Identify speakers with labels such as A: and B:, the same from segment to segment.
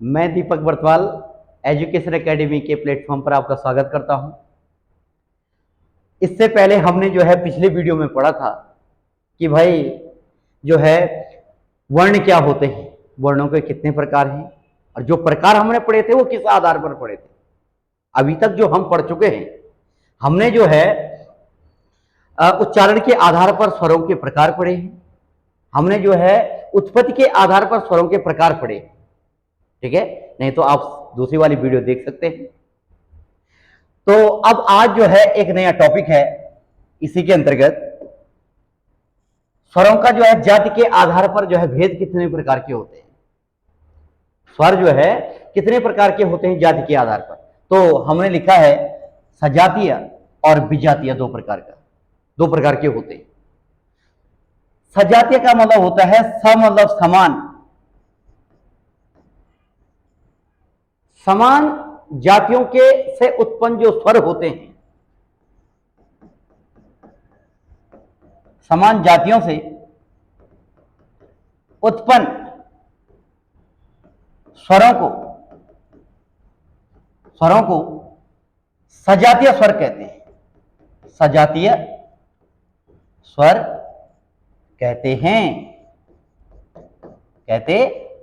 A: मैं दीपक Bartwal education academy के platform पर आपका स्वागत करता हूं। इससे पहले हमने जो है पिछले वीडियो में पढ़ा था कि भाई जो है वर्ण क्या होते हैं, वर्णों के कितने प्रकार हैं और जो प्रकार हमने पढ़े थे वो किस आधार पर पढ़े थे। अभी तक जो हम पढ़ चुके हैं, हमने जो है उच्चारण के आधार पर स्वरों के प्रकार पढ़े हैं, हमने जो है उत्पत्ति के आधार पर स्वरों के प्रकार पढ़े। ठीक है, नहीं तो आप दूसरी वाली वीडियो देख सकते हैं। तो अब आज जो है एक नया टॉपिक है, इसी के अंतर्गत स्वरों का जो है जाति के आधार पर जो है भेद कितने प्रकार के होते हैं। स्वर जो है कितने प्रकार के होते हैं जाति के आधार पर। तो हमने लिखा है सजातीय और विजातीय दो प्रकार के होते हैं। सजातीय का मतलब होता है मतलब समान जातियों के से उत्पन्न जो स्वर होते हैं, समान जातियों से उत्पन्न स्वरों को सजातीय स्वर कहते हैं। सजातीय स्वर कहते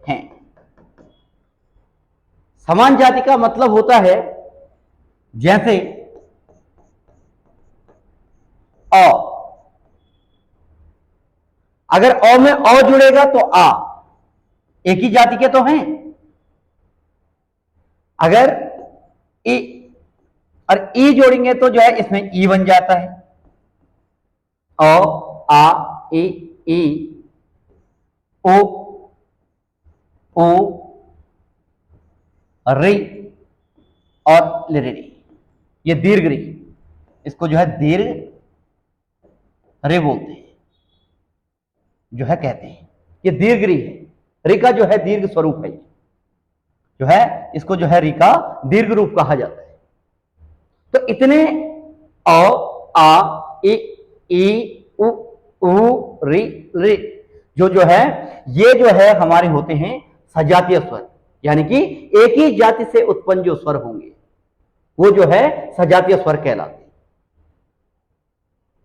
A: हैं। समान जाति का मतलब होता है जैसे अ, अगर अ में अ जुड़ेगा तो आ, एक ही जाति के तो हैं। अगर ई और ई जोड़ेंगे तो जो है इसमें ई बन जाता है। अ, आ, ई, ओ, ओ, री और रे, ये दीर्घ री, इसको जो है दीर्घ रे बोलते हैं, जो है कहते हैं ये दीर्घ री है। री का जो है दीर्घ स्वरूप है, जो है इसको जो है री का दीर्घ रूप कहा जाता है। तो इतने अ, आ, ई, उ, री, रे जो है ये जो है हमारे होते हैं सजातीय स्वर, यानी कि एक ही जाति से उत्पन्न जो स्वर होंगे वो जो है सजातीय स्वर कहलाते हैं।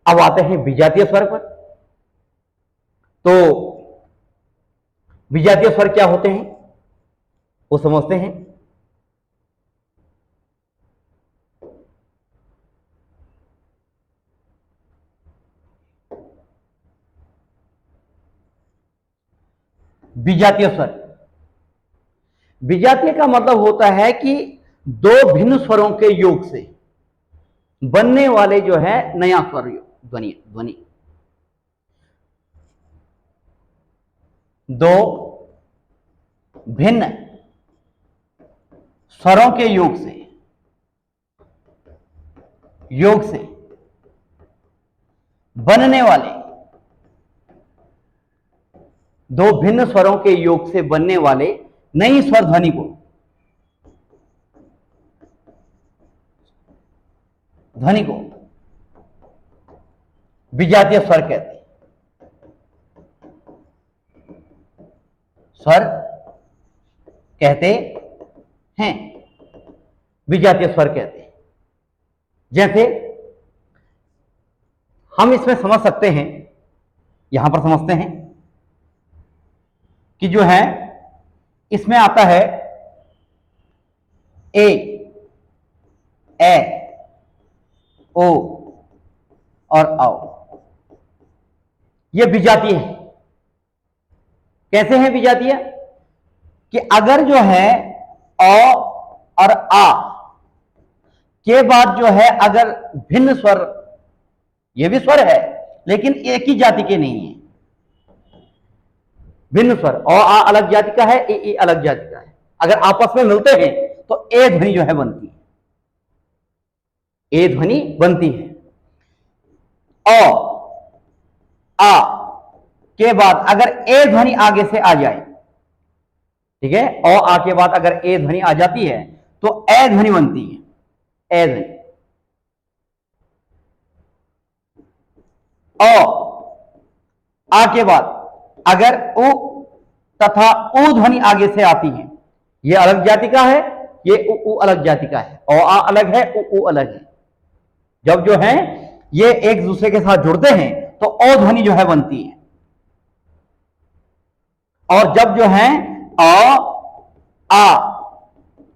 A: अब आते हैं विजातीय स्वर पर। तो विजातीय स्वर क्या होते हैं वो समझते हैं। विजातीय स्वर, विजातीय का मतलब होता है कि दो भिन्न स्वरों के योग से बनने वाले जो है नया स्वर ध्वनि दो भिन्न स्वरों के योग से बनने वाले, दो भिन्न स्वरों के योग से बनने वाले नई स्वर ध्वनि को विजातीय स्वर कहते हैं। स्वर कहते हैं, विजातीय स्वर कहते हैं। जैसे हम इसमें समझ सकते हैं, यहां पर समझते हैं कि जो है इसमें आता है ए ओ और आओ, ये विजातीय है। कैसे है विजातीय? कि अगर जो है अ और आ के बाद जो है अगर भिन्न स्वर, ये भी स्वर है लेकिन एक ही जाति के नहीं है, भिन्न स्वर, अ आ अलग जाति का है, ए अलग जाति का है, अगर आपस में मिलते हैं तो ए ध्वनि जो है बनती है, ए ध्वनि बनती है। अ आ के बाद अगर ए ध्वनि आगे से आ जाए, ठीक है, अ आ के बाद अगर ए ध्वनि आ जाती है तो ए ध्वनि बनती है, ए ध्वनि। अ आ के बाद अगर उ तथा उ ध्वनि आगे से आती है ये अलग जाति का है, ये उ उ अलग जाति का है, औ आ अलग है, उ उ अलग है। जब जो है ये एक दूसरे के साथ जुड़ते हैं तो औ ध्वनि जो है बनती है, और जब जो है अ आ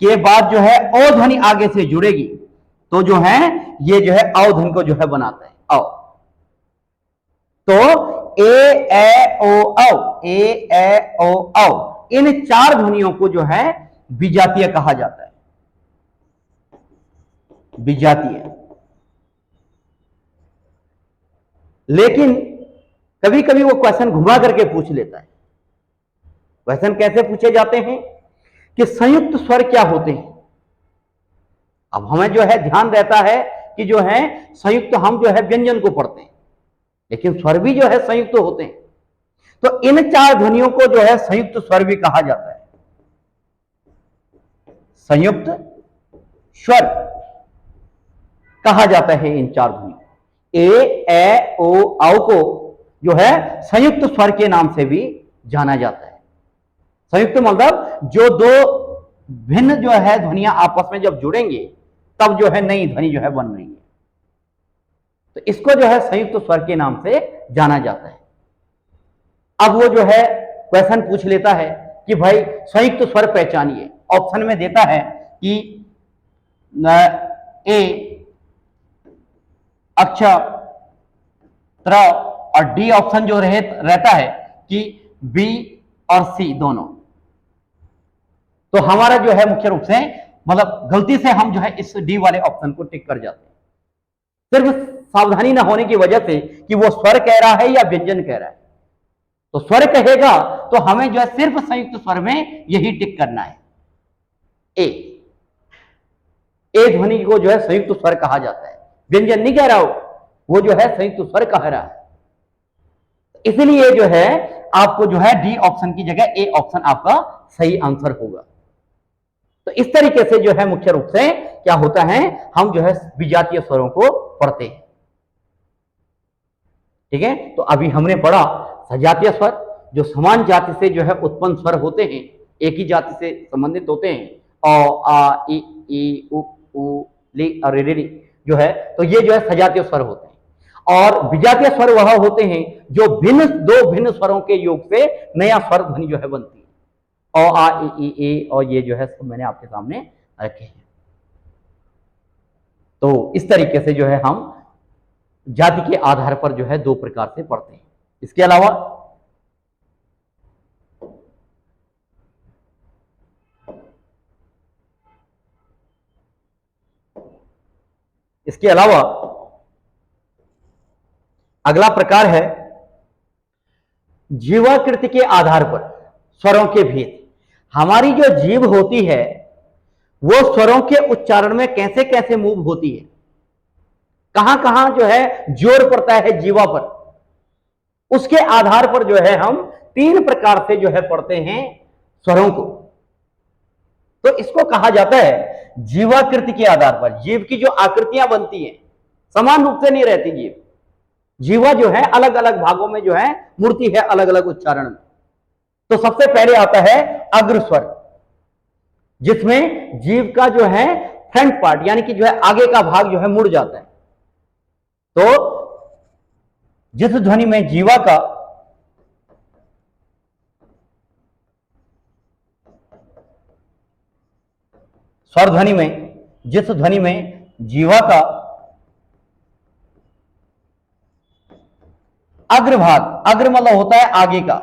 A: के बाद जो है ओ ध्वनि आगे से जुड़ेगी तो जो है ये जो है औ ध्वनि को जो है बनाता है, औ। तो ए ए ओ औ, ए ए ओ औ, इन चार ध्वनियों को जो है विजातीय कहा जाता है, विजातीय। लेकिन कभी कभी वो क्वेश्चन घुमा करके पूछ लेता है। क्वेश्चन कैसे पूछे जाते हैं कि संयुक्त स्वर क्या होते हैं। अब हमें जो है ध्यान रहता है कि जो है संयुक्त हम जो है व्यंजन को पढ़ते हैं, लेकिन स्वर भी जो है संयुक्त होते हैं। तो इन चार ध्वनियों को जो है संयुक्त स्वर भी कहा जाता है, संयुक्त स्वर कहा जाता है इन चार ध्वनियों। ए ए ओ औ को जो है संयुक्त स्वर के नाम से भी जाना जाता है। संयुक्त मतलब जो दो भिन्न जो है ध्वनियां आपस में जब जुड़ेंगे तब जो है नई ध्वनि जो है बन रही है, तो इसको जो है संयुक्त स्वर के नाम से जाना जाता है। अब वो जो है क्वेश्चन पूछ लेता है कि भाई संयुक्त स्वर पहचानिए। ऑप्शन में देता है कि ए अक्षर त्र, और डी ऑप्शन जो रहता है कि बी और सी दोनों। तो हमारा जो है मुख्य रूप से मतलब गलती से हम जो है इस डी वाले ऑप्शन को टिक कर जाते हैं, सिर्फ सावधानी ना होने की वजह से कि वो स्वर कह रहा है या व्यंजन कह रहा है। तो स्वर कहेगा तो हमें जो है सिर्फ संयुक्त स्वर में यही टिक करना है, ए। ए ध्वनि को जो है संयुक्त स्वर कहा जाता है, व्यंजन नहीं कह रहा हो, वो जो है संयुक्त स्वर कह रहा है। इसलिए जो है आपको जो है डी ऑप्शन की जगह ए ऑप्शन आपका सही आंसर होगा। तो इस तरीके से जो है मुख्य रूप से क्या होता है, हम जो है विजातीय स्वरों को पढ़ते हैं। ठीक है, तो अभी हमने पढ़ा सजातीय स्वर, जो समान जाति से जो है उत्पन्न स्वर होते हैं, एक ही जाति से संबंधित होते हैं, अ आ ई उ ली और रे जो है, तो ये जो है सजातीय स्वर होते हैं। और विजातीय स्वर वह होते हैं जो दो भिन्न स्वरों के योग से नया स्वर ध्वनि जो है बनती है, अ आ ई और ये जो है सब मैंने आपके सामने रखे हैं। तो इस तरीके से जो है हम जाति के आधार पर जो है दो प्रकार से पढ़ते हैं। इसके अलावा अगला प्रकार है जीवाकृति के आधार पर स्वरों के भेद। हमारी जो जीभ होती है वो स्वरों के उच्चारण में कैसे कैसे मूव होती है, कहां कहां जो है जोर पड़ता है जीवा पर, उसके आधार पर जो है हम तीन प्रकार से जो है पढ़ते हैं स्वरों को। तो इसको कहा जाता है जीवाकृति के आधार पर। जीव की जो आकृतियां बनती हैं समान रूप से नहीं रहती, जीवा जो है अलग अलग भागों में जो है मूर्ति है, अलग अलग उच्चारण में। तो सबसे पहले आता है अग्र स्वर, जिसमें जीव का जो है फ्रंट पार्ट यानी कि जो है आगे का भाग जो है मुड़ जाता है। तो जिस ध्वनि में जीवा का स्वर ध्वनि में जिस ध्वनि में जीवा का अग्रभाग, अग्र मतलब होता है आगे का,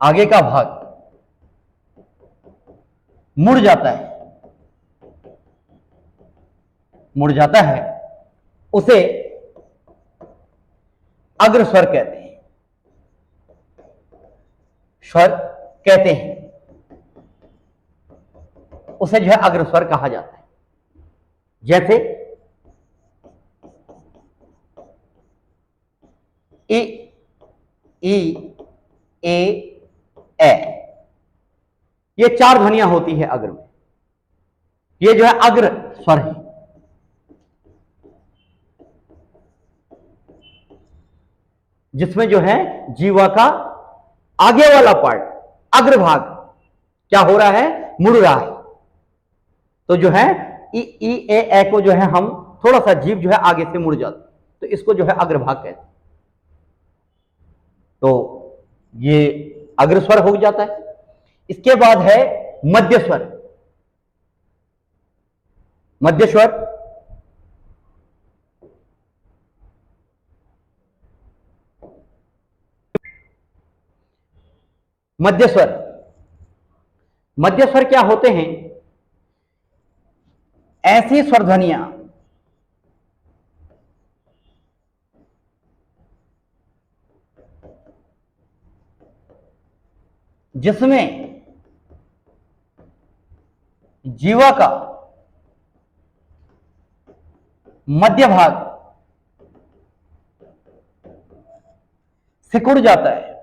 A: आगे का भाग मुड़ जाता है, उसे अग्र स्वर कहते हैं, स्वर कहते हैं, उसे जो है अग्र स्वर कहा जाता है। जैसे ई ई ए ए, ये चार ध्वनियां होती है अग्र में, ये जो है अग्र स्वर है। जिसमें जो है जीवा का आगे वाला पार्ट, अग्रभाग क्या हो रहा है, मुड़ रहा है। तो जो है ई ई ए को जो है हम थोड़ा सा जीभ जो है आगे से मुड़ जाता है, तो इसको जो है अग्रभाग कहते हैं। तो ये अग्रस्वर हो जाता है। इसके बाद है मध्य स्वर। मध्य स्वर मध्य स्वर मध्य स्वर क्या होते हैं, ऐसी स्वर ध्वनियां जिसमें जीवा का मध्य भाग सिकुड़ जाता है,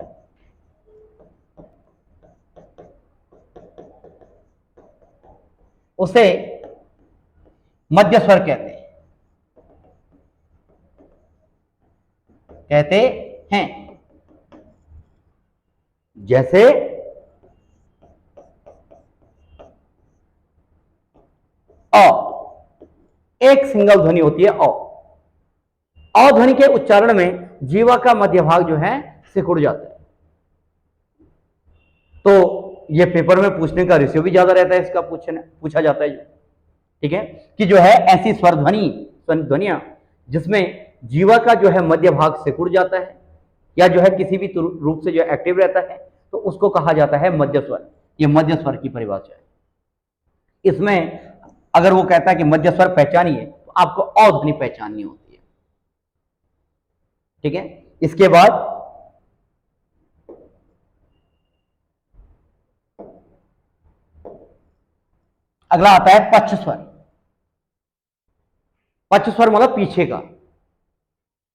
A: उसे मध्य स्वर कहते हैं। जैसे अ, एक सिंगल ध्वनि होती है अ ध्वनि के उच्चारण में जीवा का मध्य भाग जो है सिकुड़ जाता है। तो ये पेपर में पूछने का रेशियो भी ज्यादा रहता है, इसका पूछा जाता है, ठीक है, कि जो है ऐसी स्वर ध्वनियां जिसमें जीवा का जो है मध्य भाग सिकुड़ जाता है या जो है किसी भी रूप से जो एक्टिव रहता है, तो उसको कहा जाता है मध्य स्वर। ये मध्य स्वर की परिभाषा है। इसमें अगर वो कहता है कि मध्य स्वर पहचानिए, तो आपको अ ध्वनि पहचाननी होती है, ठीक है। इसके बाद अगला आता है पक्ष स्वर। पक्ष स्वर मतलब पीछे का।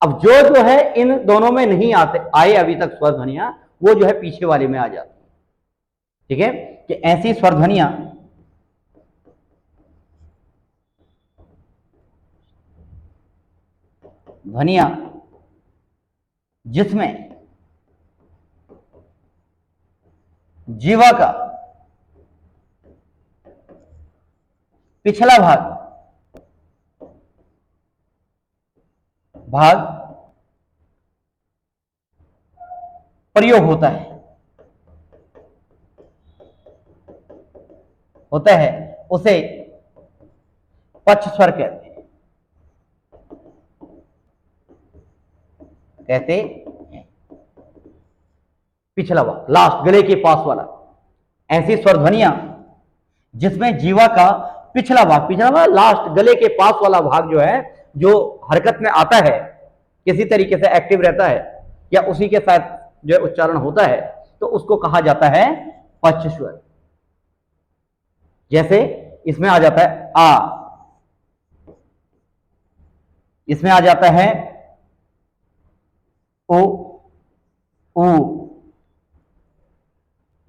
A: अब जो है इन दोनों में नहीं आए अभी तक स्वर ध्वनियां, वो जो है पीछे वाले में आ जाती है, ठीक है, कि ऐसी स्वर ध्वनियां जिसमें जीवा का पिछला भाग प्रयोग होता है उसे पक्ष स्वर कहते हैं। पिछला भाग, लास्ट, गले के पास वाला, ऐसी स्वर ध्वनियां जिसमें जीवा का पिछला भाग लास्ट, गले के पास वाला भाग जो है, जो हरकत में आता है, किसी तरीके से एक्टिव रहता है या उसी के साथ जो है उच्चारण होता है, तो उसको कहा जाता है पक्ष स्वर। जैसे इसमें आ जाता है आ, इसमें आ जाता है ओ, ऊ,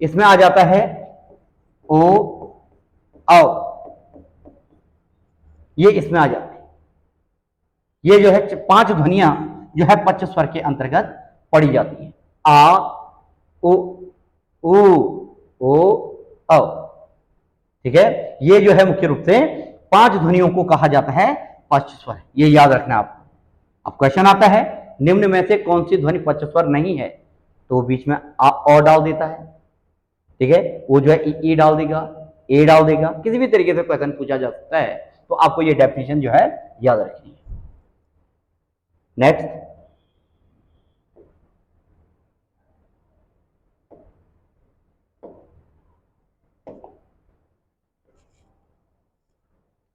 A: इसमें आ जाता है ओ, औ, ये इसमें आ जाता है। ये जो है 5 ध्वनियां जो है पक्ष स्वर के अंतर्गत पड़ी जाती है। आ, उ, ओ, औ, ठीक है। ये जो है मुख्य रूप से 5 ध्वनियों को कहा जाता है पक्ष स्वर। ये याद रखना आपको। अब क्वेश्चन आता है, निम्न में से कौन सी ध्वनि पक्ष स्वर नहीं है, तो बीच में और डाल देता है, ठीक है, वो जो है ई डाल देगा, ए डाल देगा, किसी भी तरीके से क्वेश्चन पूछा जा सकता है। तो आपको ये डेफिनेशन जो है याद रखनी है। नेक्स्ट,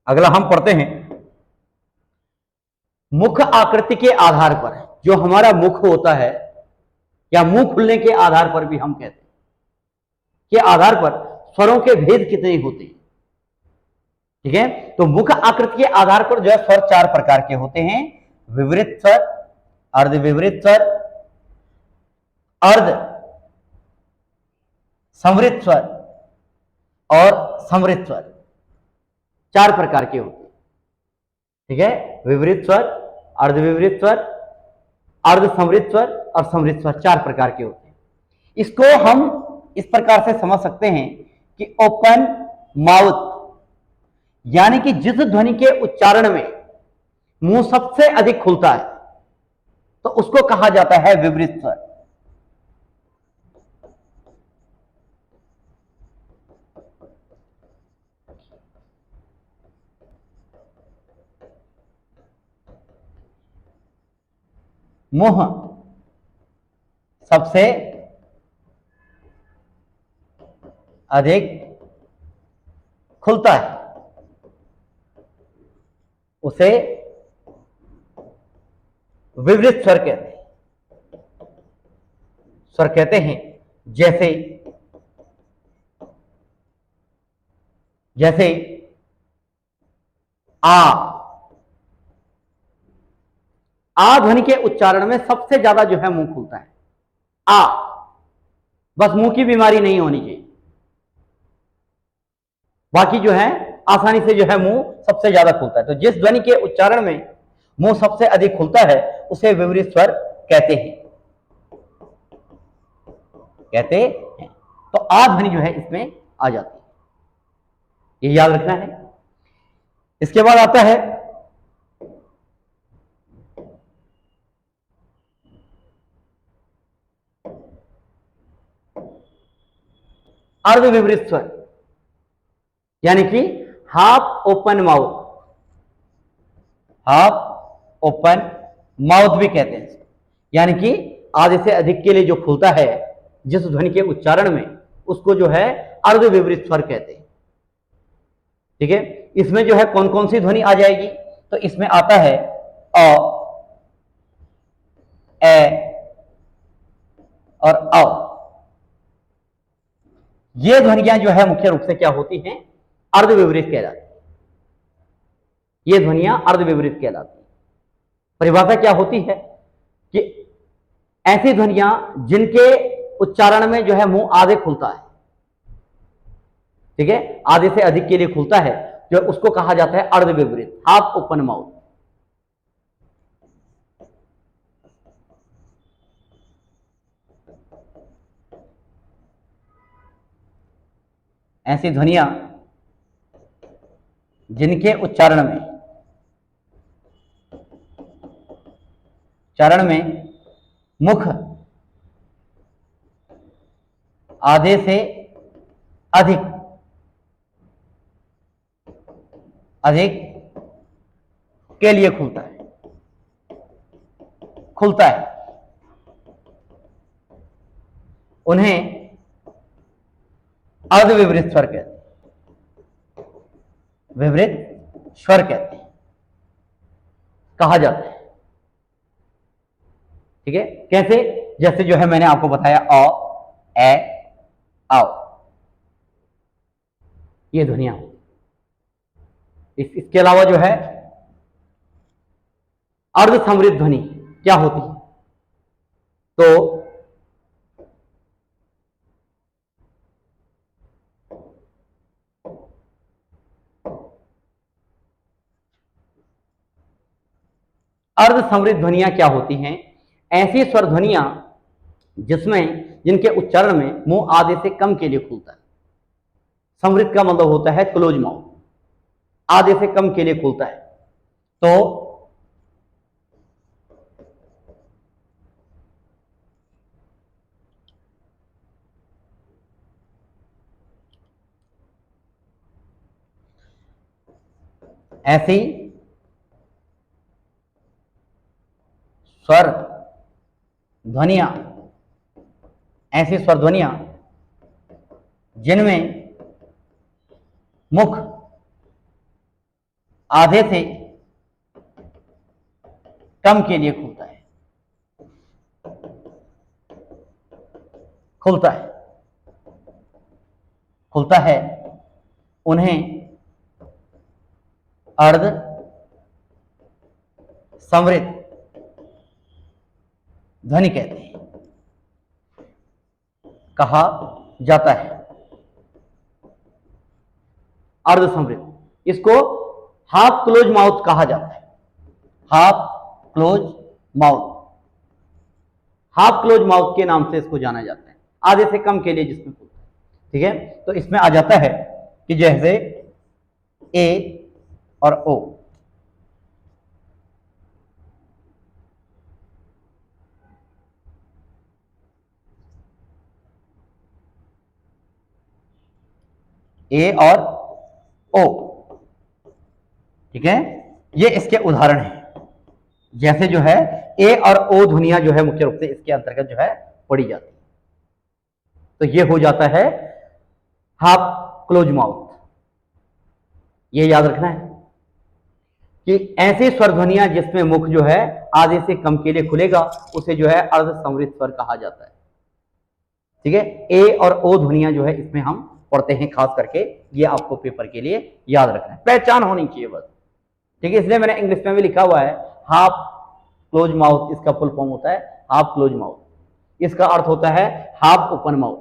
A: अगला हम पढ़ते हैं, मुख आकृति के आधार पर, जो हमारा मुख होता है या मुंह खुलने के आधार पर भी हम कहते हैं, के आधार पर स्वरों के भेद कितने होते हैं, ठीक है। तो मुख आकृति के आधार पर जो है स्वर 4 प्रकार के होते हैं, विवृत स्वर, अर्धविवृत स्वर, अर्ध संवृत स्वर और समृत स्वर। 4 प्रकार के होते हैं, ठीक है। विवृत स्वर, अर्धविवृत स्वर, अर्ध समृद्ध स्वर और समृद्ध स्वर 4 प्रकार के होते हैं। इसको हम इस प्रकार से समझ सकते हैं कि ओपन माउथ यानी कि जिस ध्वनि के उच्चारण में मुंह सबसे अधिक खुलता है तो उसको कहा जाता है विवृत स्वर। मुंह सबसे अधिक खुलता है उसे विवृत स्वर कहते हैं। स्वर कहते हैं जैसे जैसे आ ध्वनि के उच्चारण में सबसे ज्यादा जो है मुंह खुलता है। आ, बस मुंह की बीमारी नहीं होनी चाहिए, बाकी जो है आसानी से जो है मुंह सबसे ज्यादा खुलता है। तो जिस ध्वनि के उच्चारण में मुंह सबसे अधिक खुलता है उसे विवृत स्वर कहते हैं। तो आ ध्वनि जो है इसमें आ जाती है, ये याद रखना है। इसके बाद आता है अर्ध विवृत स्वर यानी कि half open mouth. Half open mouth भी कहते हैं, यानी कि आधे से अधिक के लिए जो खुलता है जिस ध्वनि के उच्चारण में, उसको जो है अर्ध विवृत स्वर कहते हैं। ठीक है, इसमें जो है कौन कौन सी ध्वनि आ जाएगी? तो इसमें आता है अ, ए और औ। ये ध्वनियां जो है मुख्य रूप से क्या होती हैं? अर्ध विवृत कहलाती है। ये ध्वनियां अर्ध विवृत कहलाती है। परिभाषा क्या होती है कि ऐसी ध्वनियां जिनके उच्चारण में जो है मुंह आधे खुलता है, ठीक है, आधे से अधिक के लिए खुलता है, जो उसको कहा जाता है अर्ध विवृत, हाफ ओपन माउथ। ऐसी ध्वनियां जिनके उच्चारण में मुख आधे से अधिक के लिए खुलता है, उन्हें अर्ध विवृत स्वर कहते हैं। विवृत स्वर कहते हैं, कहा जाता है। ठीक है, कैसे? जैसे जो है मैंने आपको बताया अ, ए, आओ, ये ध्वनियां। इसके अलावा जो है अर्ध समृद्ध ध्वनि क्या होती है? तो अर्ध समृद्ध ध्वनियां क्या होती हैं? ऐसी स्वर ध्वनियां जिनके उच्चारण में मुंह आधे से कम के लिए खुलता है। समृद्ध का मतलब होता है क्लोज माउथ, आधे से कम के लिए खुलता है। तो ऐसी स्वर ध्वनियां जिनमें मुख आधे से कम के लिए खुलता है, उन्हें अर्ध समृद्ध ध्वनि कहते हैं, कहा जाता है। अर्ध समृद्ध, इसको हाफ क्लोज माउथ कहा जाता है। Half close mouth, half close mouth के नाम से इसको जाना जाता है, आधे से कम के लिए जिसमें खुलता है। ठीक है, तो इसमें आ जाता है कि जैसे ए और ओ, ए और ओ। ठीक है, ये इसके उदाहरण हैं। जैसे जो है ए और ओ ध्वनियां जो है मुख्य रूप से इसके अंतर्गत जो है पढ़ी जाती है। तो ये हो जाता है हाफ क्लोज माउथ। ये याद रखना है कि ऐसे स्वर ध्वनियां जिसमें मुख जो है आधे से कम के लिए खुलेगा उसे जो है अर्ध संवृत स्वर कहा जाता है। ठीक है, ए और ओ ध्वनियां जो है इसमें हम पढ़ते हैं खास करके, ये आपको पेपर के लिए याद रखना है, पहचान होनी चाहिए बस। ठीक है, इसलिए मैंने इंग्लिश में भी लिखा हुआ है हाफ क्लोज माउथ, इसका फुल फॉर्म होता है हाफ क्लोज माउथ। इसका अर्थ होता है हाफ ओपन माउथ,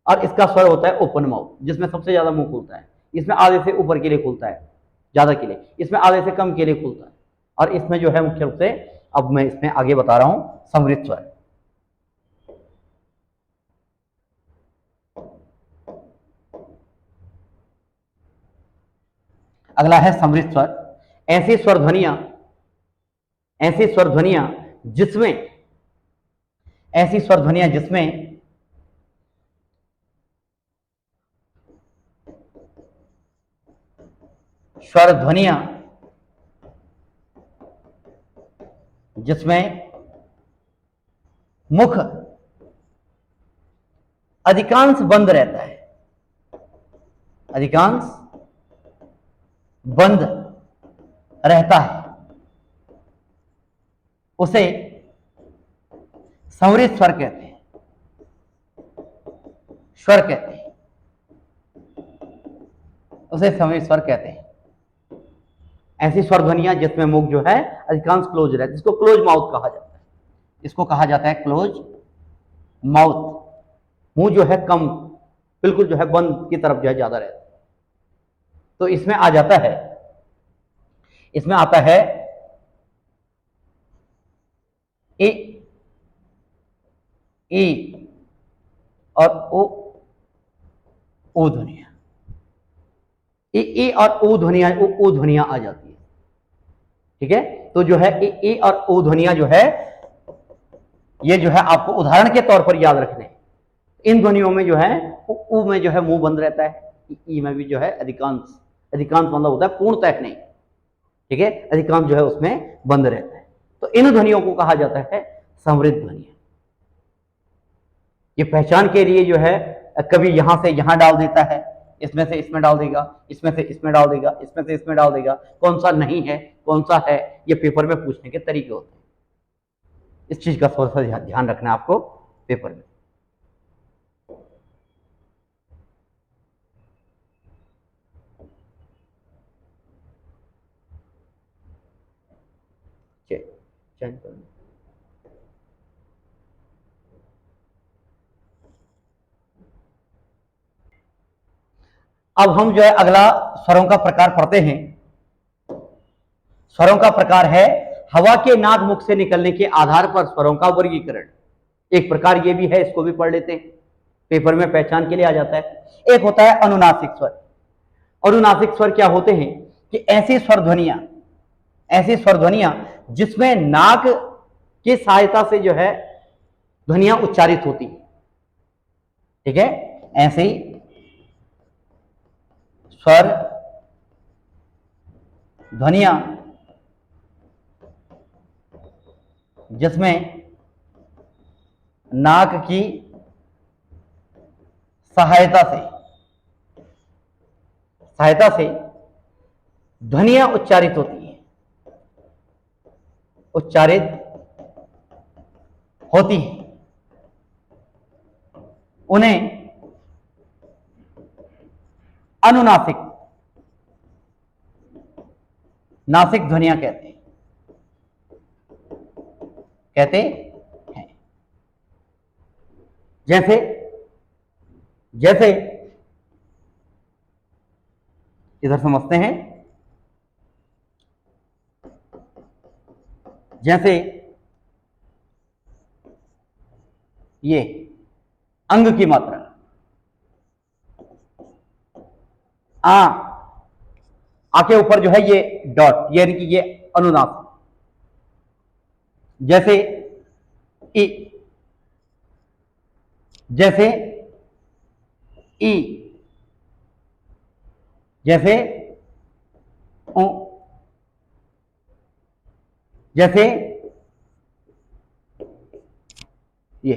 A: और इसका स्वर होता है ओपन माउथ, जिसमें सबसे ज्यादा मुंह खुलता है। इसमें आधे से ऊपर के लिए खुलता है, ज्यादा के लिए, इसमें आधे से कम के लिए खुलता है, और इसमें जो है मुख्य रूप से, अब मैं इसमें आगे बता रहा हूं, समृद्ध स्वर। अगला है समृद्ध स्वर। ऐसी स्वर ध्वनियां, ऐसी स्वर ध्वनियां जिसमें, ऐसी स्वर ध्वनियां जिसमें स्वर ध्वनियां जिसमें मुख अधिकांश बंद रहता है, अधिकांश बंद रहता है, उसे समृद्ध स्वर कहते हैं, स्वर कहते हैं, उसे समृद्ध स्वर कहते हैं। ऐसी स्वर ध्वनियां जिसमें मुख जो है अधिकांश क्लोज रहता है, जिसको क्लोज माउथ कहा जाता है, इसको कहा जाता है क्लोज माउथ। मुंह जो है कम, बिल्कुल जो है बंद की तरफ जो है ज्यादा रहता है। तो इसमें आ जाता है, इसमें आता है ए, ए और ओ ध्वनिया, ए और ओ ध्वनिया, ओ ध्वनिया आ जाती है। ठीक है, तो जो है ए और ओ ध्वनिया जो है, ये जो है आपको उदाहरण के तौर पर याद रखने। इन ध्वनियों में जो है उ में जो है मुंह बंद रहता है, ई में भी जो है अधिकांश, अधिकांश मतलब होता है पूर्णतः नहीं। ठीक है, अधिकांश जो है उसमें बंद रहता है। तो इन ध्वनियों को कहा जाता है समृद्ध ध्वनियां। ये पहचान के लिए जो है कभी यहां से यहां डाल देता है, इसमें से इसमें डाल देगा, इसमें से इसमें डाल देगा, इसमें से इसमें डाल देगा, कौन सा नहीं है कौन सा है, ये पेपर में पूछने के तरीके होते हैं। इस चीज का थोड़ा सा ध्यान रखना है आपको पेपर में। चेंज करना, अब हम जो है अगला स्वरों का प्रकार पढ़ते हैं। स्वरों का प्रकार है हवा के नाक मुख से निकलने के आधार पर स्वरों का वर्गीकरण। एक प्रकार ये भी है, इसको भी पढ़ लेते हैं, पेपर में पहचान के लिए आ जाता है। एक होता है अनुनासिक स्वर। अनुनासिक स्वर क्या होते हैं कि ऐसी स्वर ध्वनियां, ऐसी स्वर ध्वनियां जिसमें नाक की सहायता से जो है ध्वनियां उच्चारित होती। ठीक है, ऐसे स्वर ध्वनियां जिसमें नाक की सहायता से ध्वनियां उच्चारित होती हैं, उच्चारित होती हैं, उन्हें अनुनासिक, नासिक ध्वनियां कहते हैं, कहते हैं। जैसे जैसे इधर समझते हैं, जैसे ये अंग की मात्रा, आ के ऊपर जो है ये डॉट, यानी कि ये अनुनासिक। जैसे ई, जैसे ई, जैसे ओ, जैसे ये,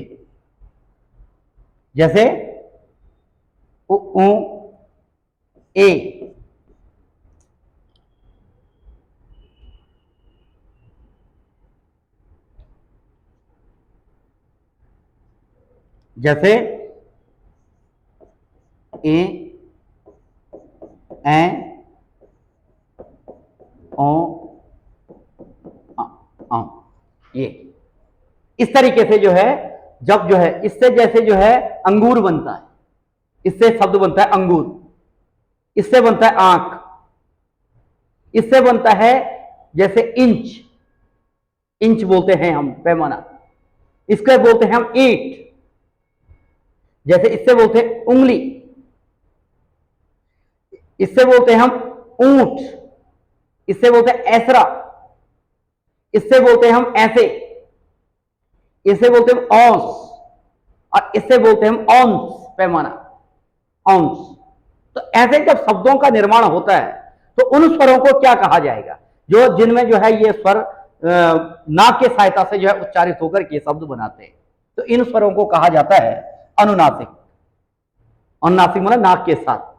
A: जैसे उ, ए, जैसे ए, ओ, ये इस तरीके से जो है, जब जो है इससे जैसे जो है अंगूर बनता है, इससे शब्द बनता है अंगूर, इससे बनता है आंख, इससे बनता है जैसे इंच, इंच बोलते हैं हम पैमाना, इसके बोलते हैं हम ईंट, जैसे इससे बोलते हैं उंगली, इससे बोलते हैं हम ऊंट, इससे बोलते हैं ऐसरा, इससे बोलते हैं हम ऐसे, इससे बोलते हैं हम औंस, और इससे बोलते हैं हम औंस, पैमाना, औंस। तो ऐसे जब शब्दों का निर्माण होता है तो उन स्वरों को क्या कहा जाएगा, जो जिनमें जो है ये स्वर नाक के सहायता से जो है उच्चारित होकर के शब्द बनाते हैं, तो इन स्वरों को कहा जाता है अनुनासिक। अनुनासिक मतलब नाक के साथ,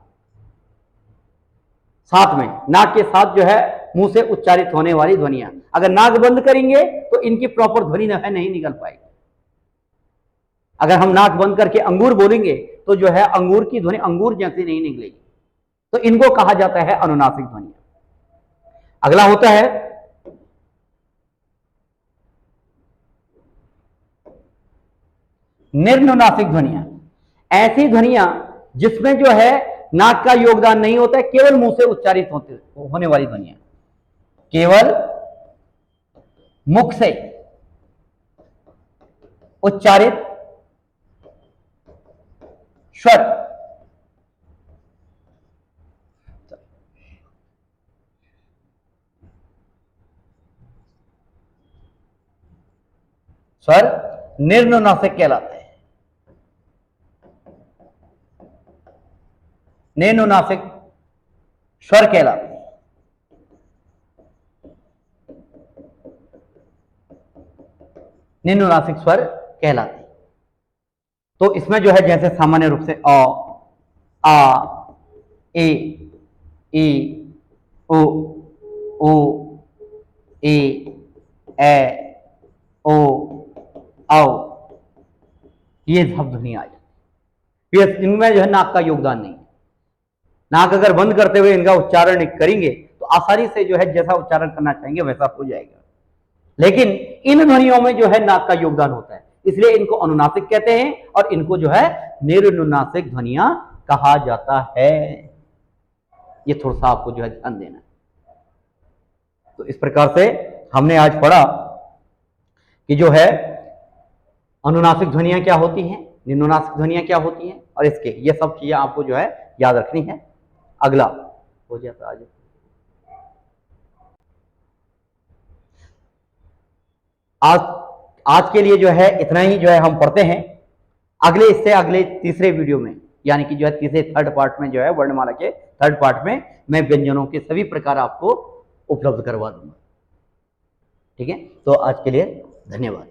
A: साथ में नाक के साथ जो है मुंह से उच्चारित होने वाली ध्वनियां, अगर नाक बंद करेंगे तो इनकी प्रॉपर ध्वनि नहीं निकल पाएगी। अगर हम नाक बंद करके अंगूर बोलेंगे तो जो है अंगूर की ध्वनि अंगूर जैसी नहीं निकलेगी, तो इनको कहा जाता है अनुनासिक ध्वनियां। अगला होता है निर्नुनासिक ध्वनियां, ऐसी ध्वनियां जिसमें जो है नाक का योगदान नहीं होता है, केवल मुंह से उच्चारित होने वाली ध्वनियां, केवल मुख से उच्चारित स्वर, स्वर निर्नुनासिक कहलाते हैं। निर्नुनासिक स्वर कहलाते हैं। निर्नुनासिक स्वर कहलाते हैं। तो इसमें जो है जैसे सामान्य रूप से अ, आ, ए, ई, ओ, ए, ओ, औ, ये सब ध्वनि आ जाती है। इनमें जो है नाक का योगदान नहीं है। नाक अगर बंद करते हुए इनका उच्चारण करेंगे तो आसानी से जो है जैसा उच्चारण करना चाहेंगे वैसा हो जाएगा, लेकिन इन ध्वनियों में जो है नाक का योगदान होता है, इसलिए इनको अनुनासिक कहते हैं और इनको जो है निर्नुनासिक ध्वनियां कहा जाता है। ये थोड़ा सा आपको जो है ध्यान देना है। तो इस प्रकार से हमने आज पढ़ा कि जो है अनुनासिक ध्वनियां क्या होती हैं, निर्नुनासिक ध्वनियां क्या होती हैं, और इसके ये सब चीजें आपको जो है याद रखनी है। अगला हो जाता आज आज के लिए जो है इतना ही जो है हम पढ़ते हैं। अगले इससे अगले तीसरे वीडियो में, यानी कि जो है तीसरे थर्ड पार्ट में जो है वर्णमाला के थर्ड पार्ट में मैं व्यंजनों के सभी प्रकार आपको उपलब्ध करवा दूंगा। ठीक है, तो आज के लिए धन्यवाद।